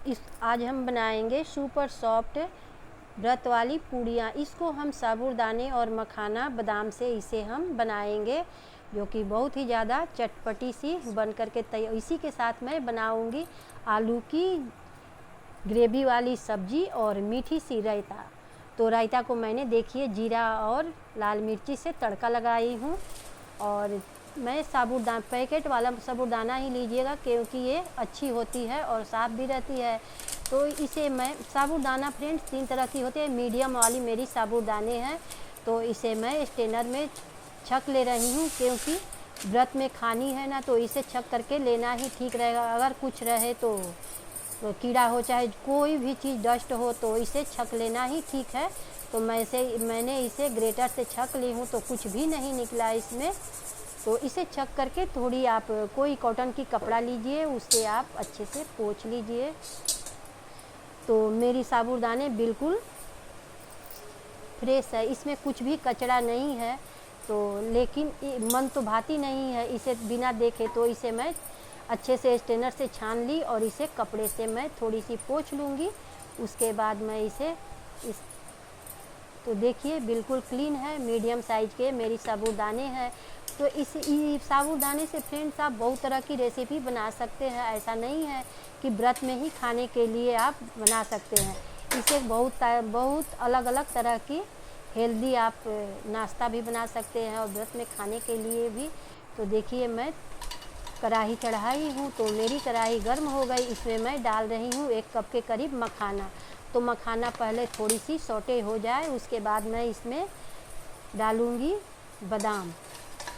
इस आज हम बनाएंगे सुपर सॉफ्ट व्रत वाली पूड़ियाँ। इसको हम साबूदाने और मखाना बादाम से इसे हम बनाएंगे, जो कि बहुत ही ज़्यादा चटपटी सी बन करके तैयार। इसी के साथ मैं बनाऊंगी आलू की ग्रेवी वाली सब्जी और मीठी सी रायता। तो रायता को मैंने देखिए जीरा और लाल मिर्ची से तड़का लगाई हूँ। और मैं साबूदाना पैकेट वाला साबूदाना ही लीजिएगा, क्योंकि ये अच्छी होती है और साफ़ भी रहती है। तो इसे मैं साबूदाना फ्रेंड्स 3 तरह की होती है। मीडियम वाली मेरी साबूदाने हैं, तो इसे मैं स्टेनर में छक ले रही हूँ, क्योंकि व्रत में खानी है ना, तो इसे छक करके लेना ही ठीक रहेगा। अगर कुछ रहे तो कीड़ा हो चाहे कोई भी चीज़ डस्ट हो, तो इसे छक लेना ही ठीक है। तो मैंने इसे ग्रेटर से छक ली हूँ, तो कुछ भी नहीं निकला इसमें। तो इसे छक करके थोड़ी आप कोई कॉटन की कपड़ा लीजिए, उससे आप अच्छे से पोंछ लीजिए। तो मेरी साबूदाने बिल्कुल फ्रेश है, इसमें कुछ भी कचरा नहीं है। तो लेकिन मन तो भाती नहीं है इसे बिना देखे, तो इसे मैं अच्छे से स्ट्रेनर से छान ली और इसे कपड़े से मैं थोड़ी सी पोंछ लूँगी। उसके बाद मैं इसे तो देखिए बिल्कुल क्लीन है, मीडियम साइज के मेरी साबूदाने हैं। तो इस साबूदाने से फ्रेंड्स आप बहुत तरह की रेसिपी बना सकते हैं। ऐसा नहीं है कि व्रत में ही खाने के लिए आप बना सकते हैं। इसे बहुत अलग अलग तरह की हेल्दी आप नाश्ता भी बना सकते हैं और व्रत में खाने के लिए भी। तो देखिए मैं कढ़ाई चढ़ाई हूँ, तो मेरी कढ़ाई गर्म हो गई। इसमें मैं डाल रही हूँ 1 कप के करीब मखाना। तो मखाना पहले थोड़ी सी सौटे हो जाए, उसके बाद मैं इसमें डालूँगी बादाम।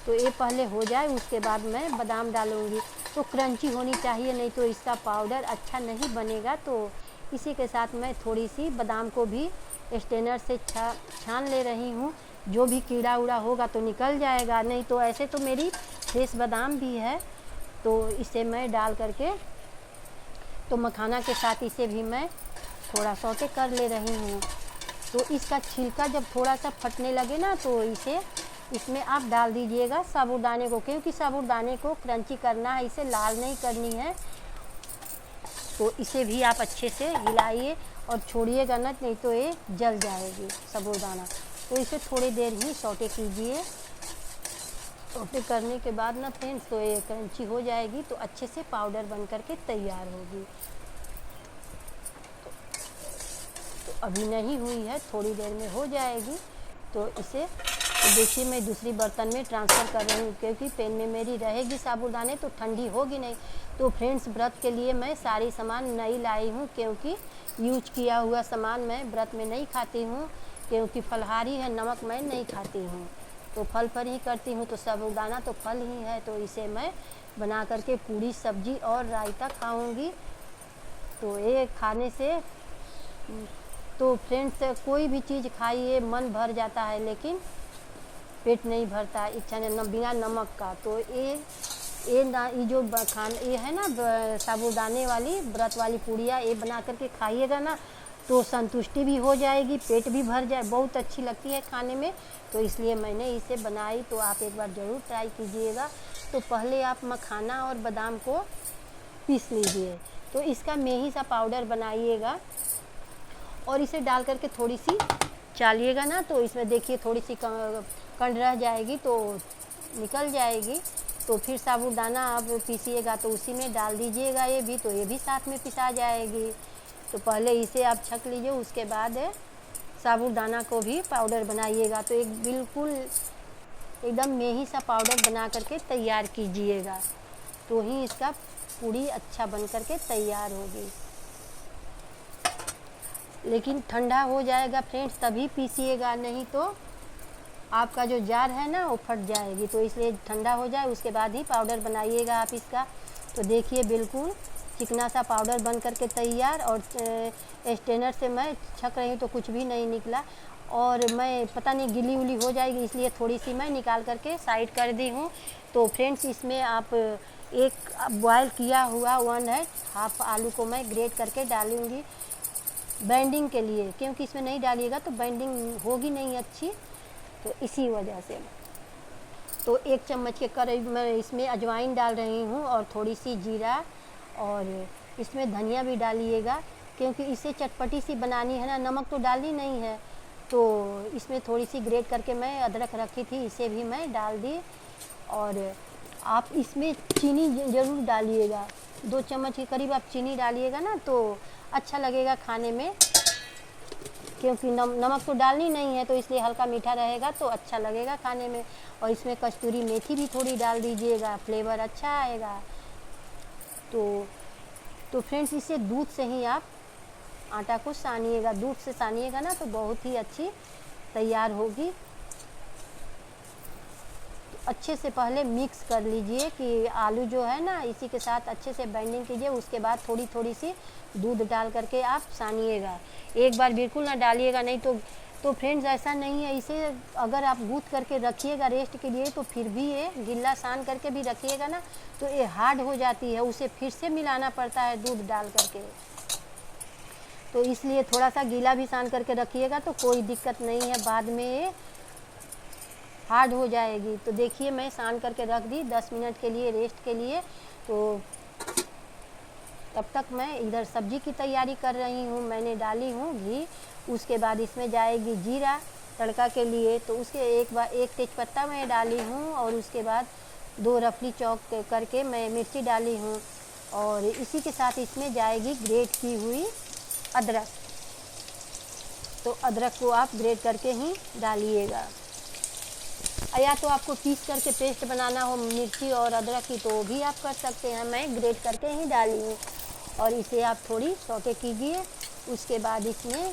तो ये पहले हो जाए, उसके बाद मैं बादाम डालूँगी। तो क्रंची होनी चाहिए, नहीं तो इसका पाउडर अच्छा नहीं बनेगा। तो इसी के साथ मैं थोड़ी सी बादाम को भी स्ट्रेनर से छान ले रही हूँ। जो भी कीड़ा उड़ा होगा तो निकल जाएगा, नहीं तो ऐसे तो मेरी फ्रेश बादाम भी है। तो इसे मैं डाल करके तो मखाना के साथ इसे भी मैं थोड़ा सौटे कर ले रही हूँ। तो इसका छिलका जब थोड़ा सा फटने लगे ना, तो इसमें आप डाल दीजिएगा साबूदाने को, क्योंकि साबूदाने को क्रंची करना है, इसे लाल नहीं करनी है। तो इसे भी आप अच्छे से हिलाइए और छोड़िएगा ना, नहीं तो ये जल जाएगी साबूदाना। तो इसे थोड़ी देर ही सौटे कीजिए। सौटे करने के बाद ना फ्रेंड्स, तो ये क्रंची हो जाएगी, तो अच्छे से पाउडर बन करके तैयार होगी। तो अभी नहीं हुई है, थोड़ी देर में हो जाएगी। तो इसे देखिए मैं दूसरी बर्तन में ट्रांसफ़र कर रही हूँ, क्योंकि पैन में मेरी रहेगी साबूदाने तो ठंडी होगी नहीं। तो फ्रेंड्स व्रत के लिए मैं सारी सामान नहीं लाई हूँ, क्योंकि यूज किया हुआ सामान मैं व्रत में नहीं खाती हूँ, क्योंकि फलहारी है, नमक मैं नहीं खाती हूँ। तो फल पर ही करती हूँ, तो साबूदाना तो फल ही है। तो इसे मैं बना करके पूड़ी सब्जी और रायता खाऊँगी। तो ये खाने से तो फ्रेंड्स कोई भी चीज़ खाइए मन भर जाता है, लेकिन पेट नहीं भरता इच्छा ने बिना नमक का। तो ये जो ये है ना साबूदाने वाली व्रत वाली पूड़ियाँ, ये बना करके खाइएगा ना, तो संतुष्टि भी हो जाएगी, पेट भी भर जाए, बहुत अच्छी लगती है खाने में। तो इसलिए मैंने इसे बनाई, तो आप एक बार ज़रूर ट्राई कीजिएगा। तो पहले आप मखाना और बादाम को पीस लीजिए, तो इसका मेही सा पाउडर बनाइएगा और इसे डाल करके थोड़ी सी चालिएगा ना, तो इसमें देखिए थोड़ी सी कंड रह जाएगी तो निकल जाएगी। तो फिर साबूदाना आप पीसिएगा तो उसी में डाल दीजिएगा ये भी, तो ये भी साथ में पिसा जाएगी। तो पहले इसे आप छक लीजिए, उसके बाद साबूदाना को भी पाउडर बनाइएगा। तो एक बिल्कुल एकदम मेही सा पाउडर बना करके तैयार कीजिएगा, तो ही इसका पूड़ी अच्छा बन करके तैयार होगी। लेकिन ठंडा हो जाएगा फ्रेंड्स तभी पीसिएगा, नहीं तो आपका जो जार है ना वो फट जाएगी। तो इसलिए ठंडा हो जाए उसके बाद ही पाउडर बनाइएगा आप इसका। तो देखिए बिल्कुल चिकना सा पाउडर बन करके तैयार। और स्ट्रेनर से मैं छक रही हूँ तो कुछ भी नहीं निकला, और मैं पता नहीं गिली उली हो जाएगी, इसलिए थोड़ी सी मैं निकाल करके साइड कर दी हूँ। तो फ्रेंड्स इसमें आप एक बॉयल किया हुआ 1/2 आलू को मैं ग्रेट करके डालूँगी बाइंडिंग के लिए, क्योंकि इसमें नहीं डालिएगा तो बाइंडिंग होगी नहीं अच्छी, तो इसी वजह से। तो 1 चम्मच के करीब मैं इसमें अजवाइन डाल रही हूँ और थोड़ी सी जीरा और इसमें धनिया भी डालिएगा, क्योंकि इसे चटपटी सी बनानी है ना, नमक तो डालनी नहीं है। तो इसमें थोड़ी सी ग्रेट करके मैं अदरक रखी थी, इसे भी मैं डाल दी। और आप इसमें चीनी ज़रूर डालिएगा, 2 चम्मच के करीब आप चीनी डालिएगा ना तो अच्छा लगेगा खाने में, क्योंकि नमक तो डालनी नहीं है, तो इसलिए हल्का मीठा रहेगा तो अच्छा लगेगा खाने में। और इसमें कस्तूरी मेथी भी थोड़ी डाल दीजिएगा, फ्लेवर अच्छा आएगा। तो फ्रेंड्स, इसे दूध से ही आप आटा को सानिएगा, दूध से सानिएगा ना तो बहुत ही अच्छी तैयार होगी। अच्छे से पहले मिक्स कर लीजिए कि आलू जो है ना इसी के साथ अच्छे से बाइंडिंग कीजिए। उसके बाद थोड़ी थोड़ी सी दूध डाल करके आप सानिएगा, एक बार बिल्कुल ना डालिएगा, नहीं तो फ्रेंड्स ऐसा नहीं है, इसे अगर आप गूँथ करके रखिएगा रेस्ट के लिए तो फिर भी ये गिल्ला सान करके भी रखिएगा ना तो ये हार्ड हो जाती है, उसे फिर से मिलाना पड़ता है दूध डाल करके। तो इसलिए थोड़ा सा गीला भी सान करके रखिएगा तो कोई दिक्कत नहीं है, बाद में ये हार्ड हो जाएगी। तो देखिए मैं सान करके रख दी 10 मिनट के लिए रेस्ट के लिए। तो तब तक मैं इधर सब्जी की तैयारी कर रही हूँ। मैंने डाली हूँ घी, उसके बाद इसमें जाएगी जीरा तड़का के लिए। तो उसके एक तेज़पत्ता मैं डाली हूँ और उसके बाद 2 रफली चॉप करके मैं मिर्ची डाली हूँ। और इसी के साथ इसमें जाएगी ग्रेट की हुई अदरक। तो अदरक को आप ग्रेट करके ही डालिएगा, या तो आपको पीस करके पेस्ट बनाना हो मिर्ची और अदरक की तो भी आप कर सकते हैं। मैं ग्रेट करके ही डाली हूँ। और इसे आप थोड़ी सौटे कीजिए। उसके बाद इसमें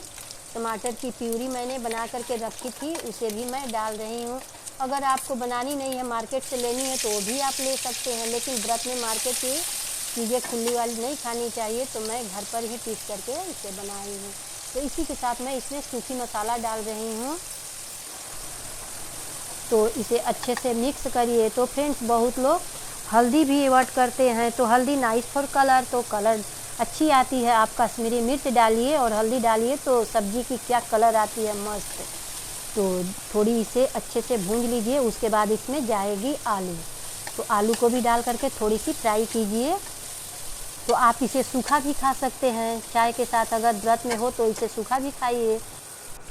टमाटर की प्यूरी मैंने बना करके रखी थी, उसे भी मैं डाल रही हूँ। अगर आपको बनानी नहीं है, मार्केट से लेनी है तो वो भी आप ले सकते हैं, लेकिन व्रत में मार्केट की चीज़ें खुली वाली नहीं खानी चाहिए, तो मैं घर पर ही पीस करके इसे बनाई हूँ। तो इसी के साथ मैं इसमें सूखी मसाला डाल रही हूँ। तो इसे अच्छे से मिक्स करिए। तो फ्रेंड्स, बहुत लोग हल्दी भी ऐड करते हैं, तो हल्दी नाइस फॉर कलर, तो कलर अच्छी आती है। आप कश्मीरी मिर्च डालिए और हल्दी डालिए तो सब्ज़ी की क्या कलर आती है, मस्त। तो थोड़ी इसे अच्छे से भूंज लीजिए। उसके बाद इसमें जाएगी आलू, तो आलू को भी डाल करके थोड़ी सी फ्राई कीजिए। तो आप इसे सूखा भी खा सकते हैं चाय के साथ, अगर व्रत में हो तो इसे सूखा भी खाइए।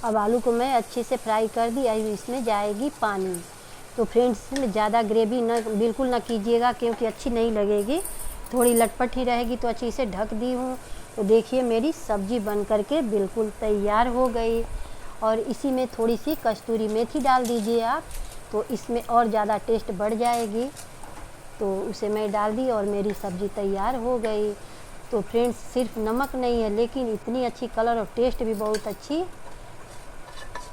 अब आलू को मैं अच्छे से फ्राई कर दी। अब इसमें जाएगी पानी। तो फ्रेंड्स, ज़्यादा ग्रेवी बिल्कुल ना कीजिएगा, क्योंकि अच्छी नहीं लगेगी, थोड़ी लटपट ही रहेगी। तो अच्छी से ढक दी हूँ। तो देखिए मेरी सब्ज़ी बन करके बिल्कुल तैयार हो गई। और इसी में थोड़ी सी कस्तूरी मेथी डाल दीजिए आप, तो इसमें और ज़्यादा टेस्ट बढ़ जाएगी। तो उसे मैं डाल दी और मेरी सब्ज़ी तैयार हो गई। तो फ्रेंड्स, सिर्फ नमक नहीं है, लेकिन इतनी अच्छी कलर और टेस्ट भी बहुत अच्छी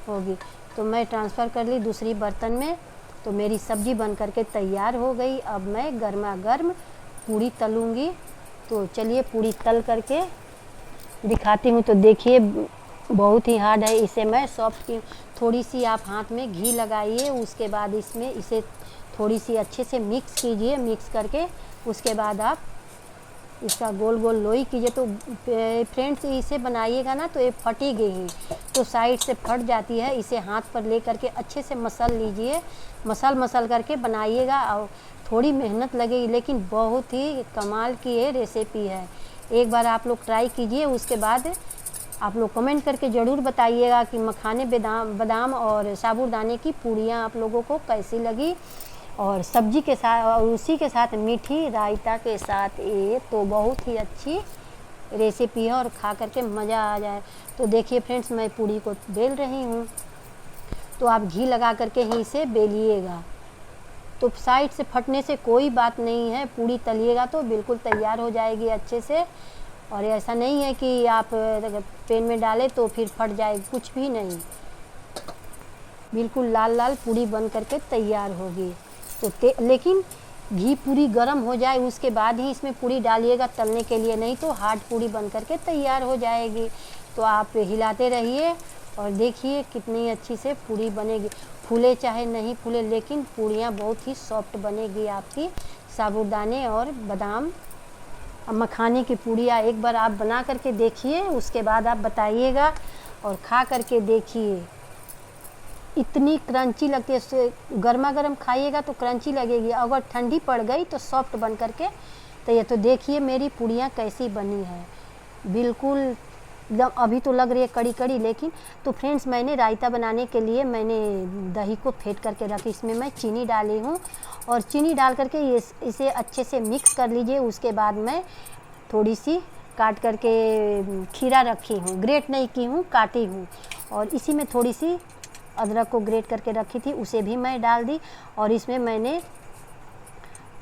होगी। तो मैं ट्रांसफ़र कर ली दूसरी बर्तन में। तो मेरी सब्ज़ी बन करके तैयार हो गई। अब मैं गर्मा गर्म पूड़ी तलूँगी। तो चलिए पूड़ी तल करके दिखाती हूँ। तो देखिए बहुत ही हार्ड है, इसे मैं सॉफ्ट की थोड़ी सी आप हाथ में घी लगाइए। उसके बाद इसमें इसे थोड़ी सी अच्छे से मिक्स कीजिए। मिक्स करके उसके बाद आप इसका गोल गोल लोई कीजिए। तो फ्रेंड्स, इसे बनाइएगा ना तो ये फटेगी ही, तो साइड से फट जाती है। इसे हाथ पर ले करके अच्छे से मसल लीजिए, मसल करके बनाइएगा। और थोड़ी मेहनत लगेगी, लेकिन बहुत ही कमाल की ये रेसिपी है। एक बार आप लोग ट्राई कीजिए। उसके बाद आप लोग कमेंट करके ज़रूर बताइएगा कि मखाने बादाम और साबूदाने की पूड़ियाँ आप लोगों को कैसी लगी। और सब्जी के साथ और उसी के साथ मीठी रायता के साथ, ये तो बहुत ही अच्छी रेसिपी है और खा करके मज़ा आ जाए। तो देखिए फ्रेंड्स, मैं पूड़ी को बेल रही हूँ। तो आप घी लगा करके ही इसे बेलिएगा। तो साइड से फटने से कोई बात नहीं है, पूड़ी तलिएगा तो बिल्कुल तैयार हो जाएगी अच्छे से। और ऐसा नहीं है कि आप पैन में डालें तो फिर फट जाए, कुछ भी नहीं, बिल्कुल लाल लाल पूड़ी बन करके तैयार होगी। तो लेकिन घी पूरी गर्म हो जाए उसके बाद ही इसमें पूड़ी डालिएगा तलने के लिए, नहीं तो हार्ड पूड़ी बन करके तैयार हो जाएगी। तो आप हिलाते रहिए और देखिए कितनी अच्छी से पूड़ी बनेगी। फूले चाहे नहीं फूले, लेकिन पूड़ियाँ बहुत ही सॉफ्ट बनेगी आपकी। साबूदाने और बादाम मखाने की पूड़ियाँ एक बार आप बना करके देखिए, उसके बाद आप बताइएगा और खा करके देखिए। इतनी क्रंची लगती है, गर्मा गर्म खाइएगा तो क्रंची लगेगी, अगर ठंडी पड़ गई तो सॉफ्ट बन करके तो ये तो देखिए मेरी पूड़ियाँ कैसी बनी है, बिल्कुल एकदम अभी तो लग रही है कड़ी कड़ी, लेकिन तो फ्रेंड्स मैंने रायता बनाने के लिए मैंने दही को फेंट करके रखी, इसमें मैं चीनी डाली हूँ और चीनी डाल करके इसे अच्छे से मिक्स कर लीजिए। उसके बाद मैं थोड़ी सी काट करके खीरा रखी हूँ, ग्रेट नहीं की हूँ, काटी हूँ, और इसी में थोड़ी सी अदरक को ग्रेट करके रखी थी उसे भी मैं डाल दी। और इसमें मैंने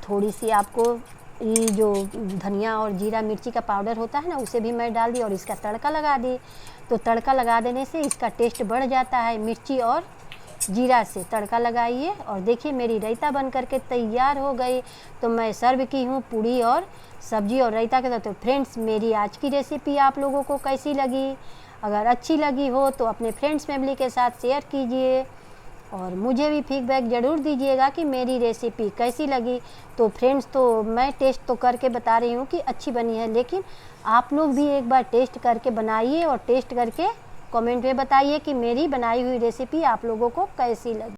थोड़ी सी आपको ये जो धनिया और जीरा मिर्ची का पाउडर होता है ना उसे भी मैं डाल दी और इसका तड़का लगा दी। तो तड़का लगा देने से इसका टेस्ट बढ़ जाता है, मिर्ची और जीरा से तड़का लगाइए। और देखिए मेरी रायता बन करके तैयार हो गई। तो मैं सर्व की हूँ पूड़ी और सब्जी और रायता के साथ। तो फ्रेंड्स मेरी आज की रेसिपी आप लोगों को कैसी लगी? अगर अच्छी लगी हो तो अपने फ्रेंड्स फैमिली के साथ शेयर कीजिए और मुझे भी फीडबैक ज़रूर दीजिएगा कि मेरी रेसिपी कैसी लगी। तो फ्रेंड्स तो मैं टेस्ट तो करके बता रही हूँ कि अच्छी बनी है, लेकिन आप लोग भी एक बार टेस्ट करके बनाइए और टेस्ट करके कमेंट में बताइए कि मेरी बनाई हुई रेसिपी आप लोगों को कैसी लगी।